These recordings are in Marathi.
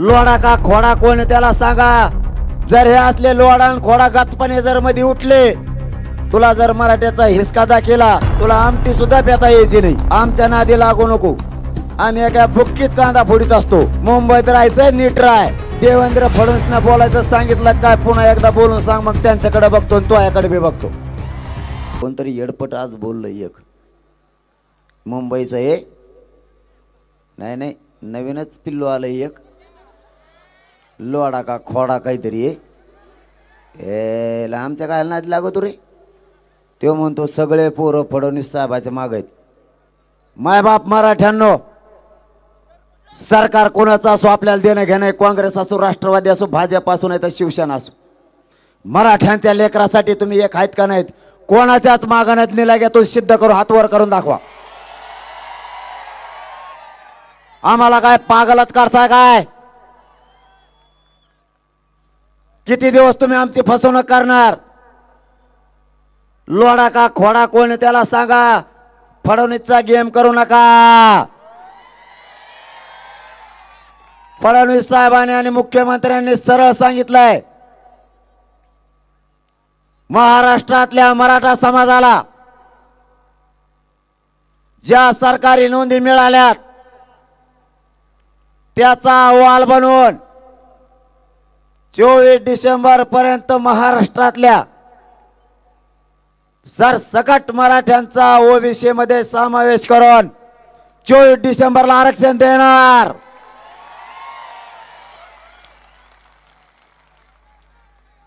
लोडा का खोडा कोण त्याला सांगा। जर हे असले लोडा आणि खोडा गचपणे जर मध्ये उठले, तुला जर मराठ्याचा हिसका दाखिला, तुला आमटी सुद्धा पेता यायची नाही। आमच्या नादी लागू नको, आम्ही एका बुक्कीत कांदा फोडीत असतो। मुंबईत राहायचं नीट राय। देवेंद्र फडणवीसना बोलायचं सांगितलं काय, पुन्हा एकदा बोलून सांग, मग त्यांच्याकडे बघतो आणि तो याकडे बी बघतो। कोणतरी येडपट आज बोललं एक मुंबईचं, हे नाही नवीनच पिल्लू आलं एक लोडा का खोडा काहीतरी आहे। आमच्या काय नादी लागतो रे। तो म्हणतो सगळे पोरं फडणवीस साहेबाच्या मागे आहेत। मायबाप मराठ्यांनो, सरकार कोणाचं असो आपल्याला देणं घेणं, काँग्रेस असो, राष्ट्रवादी असो, भाजप असो, नाही तर शिवसेना असो, मराठ्यांच्या लेकरासाठी तुम्ही एक आहेत का नाहीत? कोणाच्याच मागण्यात नेला घ्या, तो सिद्ध करू, हात वर करून दाखवा। आम्हाला काय पागलात करताय काय? किती दिवस तुम्ही आमची फसवणूक करणार? लोडा का खोडा कोण त्याला सांगा। फडणवीसचा गेम करू नका। फडणवीस साहेबांनी आणि मुख्यमंत्र्यांनी सरळ सांगितलंय, महाराष्ट्रातल्या मराठा समाजाला ज्या सरकारी नोंदी मिळाल्यात त्याचा अहवाल बनवून 24 डिसेंबर पर्यंत महाराष्ट्रातल्या सरसकट मराठ्यांचा ओबीसी मध्ये समावेश करून 24 डिसेंबरला आरक्षण देणार।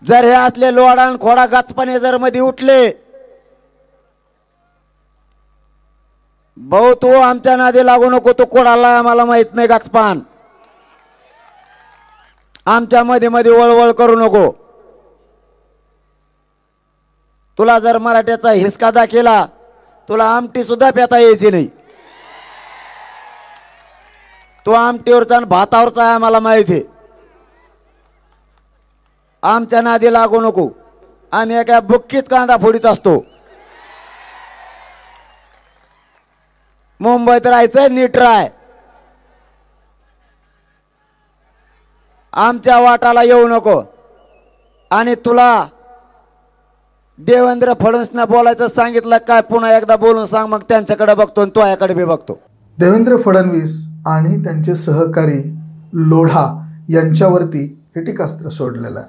जर हे असले लोडा आणि खोडा गचपणे जर मध्ये उठले, भाऊ तू आमच्या नादी लागू नको, तो कोणाला आम्हाला माहित नाही गचपान। आमच्या मध्ये मध्ये वळवळ करू नको। तुला जर मराठ्याचा हिसका दाखिला, तुला आमटी सुद्धा पेता यायची नाही। तो आमटीवरचा आणि भातावरचा आहे आम्हाला माहिती आहे। आमच्या नादी लागू नको, आम्ही एका बुक्कीत कांदा फोडीत असतो। मुंबईत राहायचं नीट राय। आमच्या वाटाला येऊ नको। आणि तुला देवेंद्र फडणवीसना बोलायचं सांगितलं काय, पुन्हा एकदा बोलून सांग, मग त्यांच्याकडे बघतो आणि तो याकडे बी बघतो। देवेंद्र फडणवीस आणि त्यांचे सहकारी लोढा यांच्यावरती हे टीकास्त्र सोडलेलं आहे।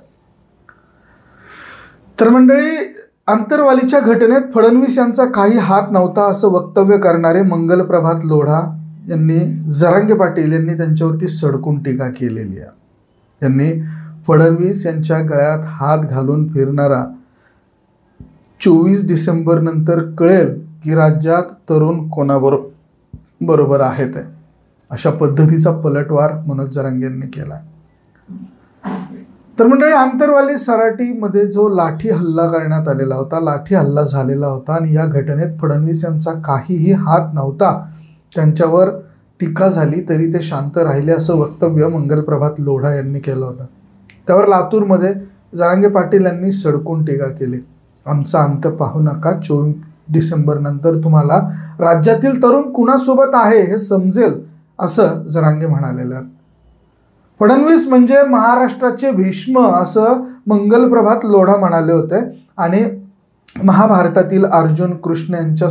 तर मंडळी, आंतरवालीच्या घटनेत फडणवीस यांचा काही हात नव्हता असं वक्तव्य करणारे मंगलप्रभात लोढा यांनी, जरांगे पाटील यांनी त्यांच्यावरती सडकून टीका केलेली आहे। यांनी फडणवीस यांच्या गळ्यात हात घालून फिरणारा 24 डिसेंबर नंतर कळेल की राज्यात तरुण कोणाबरोबर आहेत, अशा पद्धतीचा पलटवार मनोज जरांगे यांनी केला। तर मंडळी, आंतरवाली सराटीमध्ये जो लाठी हल्ला करण्यात आलेला होता, लाठी हल्ला झालेला होता आणि या घटनेत फडणवीस यांचा काहीही हात नव्हता, त्यांच्यावर टीका झाली तरी ते शांत राहिले असं वक्तव्य मंगलप्रभात लोढा यांनी केलं होतं। त्यावर लातूरमध्ये जरांगे पाटील यांनी सडकून टीका केली। आमचा अंत पाहू नका, 24 डिसेंबर नंतर तुम्हाला राज्यातील तरुण कुणासोबत आहे हे समजेल असं जरांगे म्हणालेलं। फडणवीस म्हणजे महाराष्ट्राचे भीष्म असं मंगलप्रभात लोढा म्हणाले होते। आणि महाभारतातील अर्जुन कृष्ण यांच्या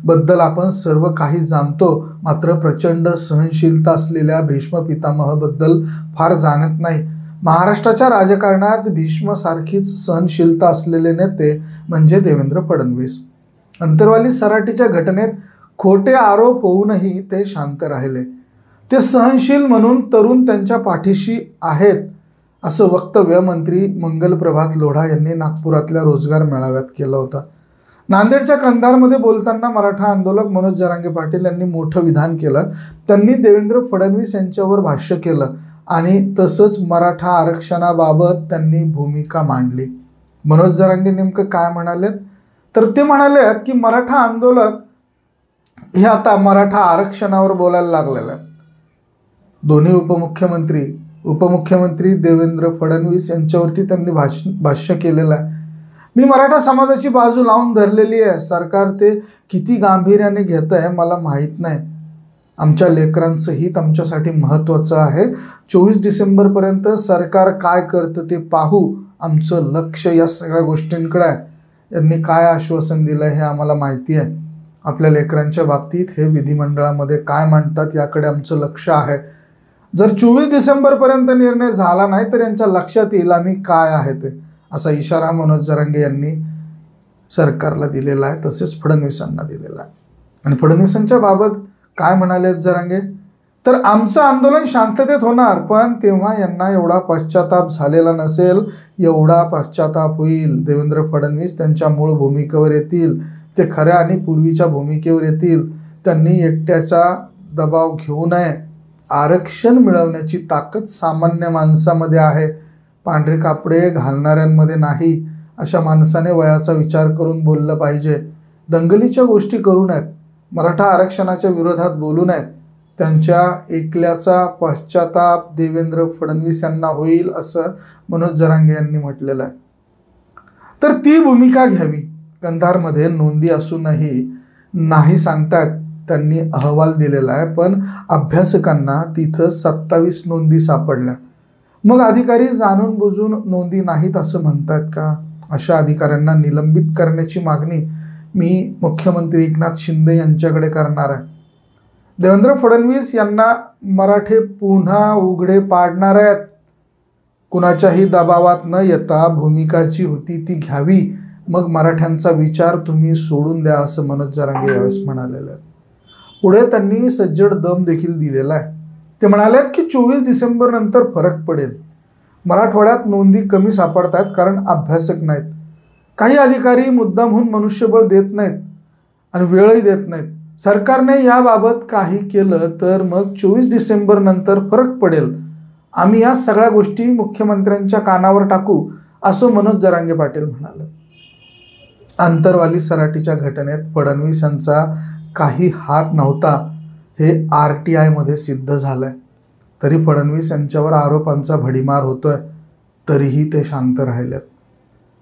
बद्दल आपण सर्व काही जाणतो, मात्र प्रचंड सहनशीलता असलेल्या भीष्म पितामहाबद्दल फार जाणत नाही। महाराष्ट्राच्या राजकारणात भीष्म सारखीच सहनशीलता असलेले नेते म्हणजे देवेंद्र फडणवीस। अंतरवाली सराटीच्या घटनेत खोटे आरोप होऊनही ते शांत राहिले। ते सहनशील म्हणून तरुण त्यांच्या पाठीशी आहेत असं वक्तव्य मंत्री मंगलप्रभात लोढा यांनी नागपुरातल्या रोजगार मेळाव्यात केलं होतं। नांदेडच्या कंधारमध्ये बोलताना मराठा आंदोलक मनोज जरांगे पाटील यांनी मोठं विधान केलं। त्यांनी देवेंद्र फडणवीस यांच्यावर भाष्य केलं आणि तसंच मराठा आरक्षणाबाबत त्यांनी भूमिका मांडली। मनोज जरांगे नेमकं काय म्हणालेत, तर ते म्हणालेत की मराठा आंदोलक हे आता मराठा आरक्षणावर बोलायला लागलेले आहेत। दोन्ही उपमुख्यमंत्री देवेंद्र फडणवीस यांच्यावरती त्यांनी भाष्य केलेलं आहे। मी मराठा समाजाची बाजू लावून धरलेली आहे, सरकार ते किती गांभीर्याने घेत आहे मला माहीत नाही। आमच्या लेकरांचं हित आमच्यासाठी महत्त्वाचं आहे. 24 डिसेंबरपर्यंत सरकार काय करतं ते पाहू, आमचं लक्ष या सगळ्या गोष्टींकडे आहे. यांनी काय आश्वासन दिलं हे आम्हाला माहिती आहे. आपल्या लेकरांच्या बाबतीत हे विधिमंडळामध्ये काय मांडतात याकडे आमचं लक्ष आहे. जर 24 डिसेंबरपर्यंत निर्णय झाला नाही तर यांच्या लक्षात येईल आम्ही काय आहे ते, असा इशारा मनोज जरांगे यांनी सरकारला दिलेला आहे, तसेच फडणवीसांना दिलेला आहे. आणि फडणवीसांच्या बाबत काय म्हणाले जरांगे, तर आमचं आंदोलन शांततेत होणार, पण तेव्हा यांना एवढा पश्चाताप झालेला नसेल, एवढा पश्चाताप होईल. देवेंद्र फडणवीस त्यांच्या मूळ भूमिकेवर येतील, ते खऱ्या आणि पूर्वीच्या भूमिकेवर येतील. त्यांनी एकट्याचा दबाव घेऊ नये. आरक्षण मिळवण्याची ताकद सामान्य माणसामध्ये आहे, पांढरे कापडे घालणाऱ्यांमध्ये नाही. अशा माणसाने वयाचा विचार करून बोललं पाहिजे. दंगलीच्या गोष्टी करू नयेत, मराठा आरक्षणाच्या विरोधात बोलू नयेत. त्यांच्या एकल्याचा पश्चाताप देवेंद्र फडणवीस यांना होईल असं मनोज जरांगे यांनी म्हटलेलं आहे. तर ती भूमिका घ्यावी. कंधारमध्ये नोंदी असूनही नाही सांगतायत, त्यांनी अहवाल दिलेला आहे, पण अभ्यासकांना तिथं 27 नोंदी सापडल्या. मग अधिकारी जाणून बुजून नोंदी नाहीत असं म्हणतात का? अशा अधिकाऱ्यांना निलंबित करण्याची मागणी मी मुख्यमंत्री एकनाथ शिंदे यांच्याकडे करणार आहे. देवेंद्र फडणवीस यांना मराठे पुन्हा उघडे पाडणार आहेत. कुणाच्याही दबावात न येता भूमिका जी होती ती घ्यावी, मग मराठ्यांचा विचार तुम्ही सोडून द्या असं मनोज जरांगे यावेळेस म्हणालेलं आहे. पुढे त्यांनी सज्जड दम देखील दिलेला आहे. ते म्हणालेत की 24 डिसेंबर नंतर फरक पडेल. मराठवाड्यात नोंदी कमी सापडतात कारण अभ्यासक नाहीत. काही अधिकारी मुद्दामहून मनुष्यबळ देत नाहीत आणि वेळही देत नाहीत. सरकारने याबाबत काही केलं तर मग 24 डिसेंबर नंतर फरक पडेल. आम्ही या सगळ्या गोष्टी मुख्यमंत्र्यांच्या कानावर टाकू असं मनोज जरांगे पाटील म्हणाले. आंतरवाली सराटीच्या घटनेत फडणवीस यांचा काही हात नव्हता हे RTI मध्ये सिद्ध झालंय. तरी फडणवीस यांच्यावर आरोपांचा भडीमार होतोय, तरीही ते शांत राहिलेत.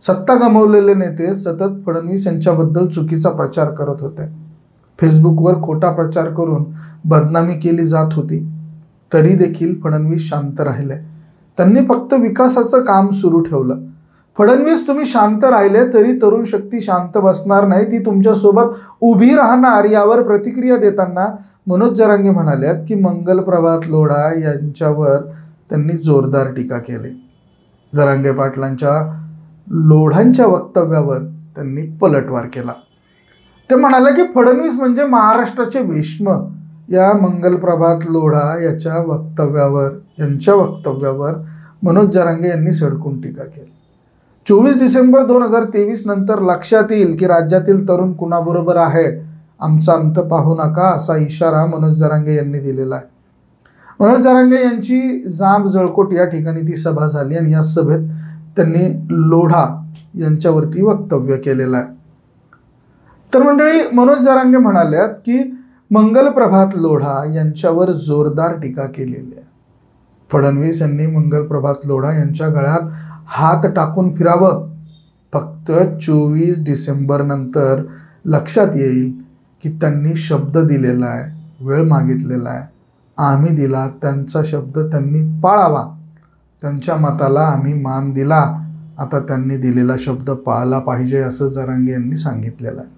सत्ता गमावलेले नेते सतत फडणवीस यांच्याबद्दल चुकीचा प्रचार करत होते. फेसबुकवर खोटा प्रचार करून बदनामी केली जात होती, तरी देखील फडणवीस शांत राहिले. त्यांनी फक्त विकासाचं काम सुरू ठेवलं. फडणवीस तुम्ही शांत राहिले तरी तरुण शक्ती शांत बसणार नाही, ती तुमच्यासोबत उभी राहणार. यावर प्रतिक्रिया देताना मनोज जरांगे म्हणाले की मंगल प्रभात लोढा यांच्यावर त्यांनी जोरदार टीका केली. जरांगे पाटलांच्या लोढांच्या वक्तव्यावर त्यांनी पलटवार केला. ते म्हणाले की फडणवीस म्हणजे महाराष्ट्राचे भीष्म. या मंगल प्रभात लोढा यांच्या वक्तव्यावर मनोज जरांगे यांनी सडकून टीका केली. 24 डिसेंबर 2023 नंतर लक्षात येईल की राज्यातील तरुण कुणाबरोबर आहे. आमचा अंत पाहू नका असा इशारा मनोज जरांगे यांनी दिलेला आहे. मनोज जरांगे यांची जांब जळकोट या ठिकाणी ती सभा झाली आणि या सभेत त्यांनी लोढा यांच्यावरती वक्तव्य केलेलं आहे. तर मंडळी, मनोज जरांगे म्हणाल्यात की मंगल प्रभात लोढा यांच्यावर जोरदार टीका केलेली आहे. फडणवीस यांनी मंगल प्रभात लोढा यांच्या गळ्यात हात टाकून फिरावं. फक्त 24 डिसेंबर नंतर लक्षात येईल की त्यांनी शब्द दिलेला आहे, वेळ मागितलेला आहे, आम्ही दिला. त्यांचा शब्द त्यांनी पाळावा. त्यांच्या मताला आम्ही मान दिला. आता त्यांनी दिलेला शब्द पाळला पाहिजे असं जरांगे यांनी सांगितलेलं आहे.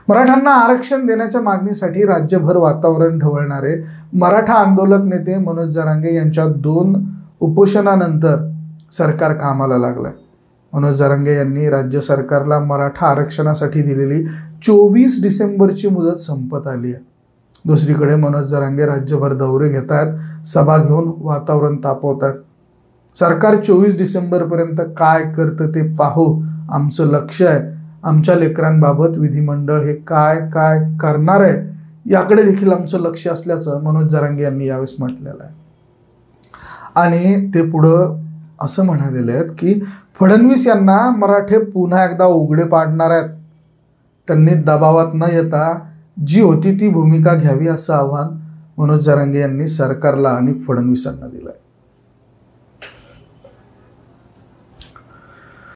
मराठ्यांना आरक्षण देण्याच्या मागणीसाठी राज्यभर वातावरण ढवळणारे मराठा आंदोलक नेते मनोज जरांगे यांच्या 2 उपोषणानंतर सरकार कामाला लागलंय. मनोज जरांगे यांनी राज्य सरकारला मराठा आरक्षणासाठी दिलेली 24 डिसेंबरची मुदत संपत आली आहे. दुसरीकडे मनोज जरांगे राज्यभर दौरे घेत आहेत, सभा घेऊन वातावरण तापवत आहेत. सरकार 24 डिसेंबरपर्यंत काय करतं ते पाहू, आमचं लक्ष आहे. आमच्या लेकरांबाबत विधिमंडळ हे काय काय करणार आहे याकडे देखील आमचं लक्ष असल्याचं मनोज जरांगे यांनी यावेळेस म्हटलेलं आहे. आणि ते पुढं असं म्हणालेले आहेत की फडणवीस यांना मराठे पुन्हा एकदा उघडे पाडणार आहेत. त्यांनी दबावात न येता जी होती ती भूमिका घ्यावी असं आव्हान मनोज जरांगे यांनी सरकारला आणि फडणवीसांना दिलं आहे.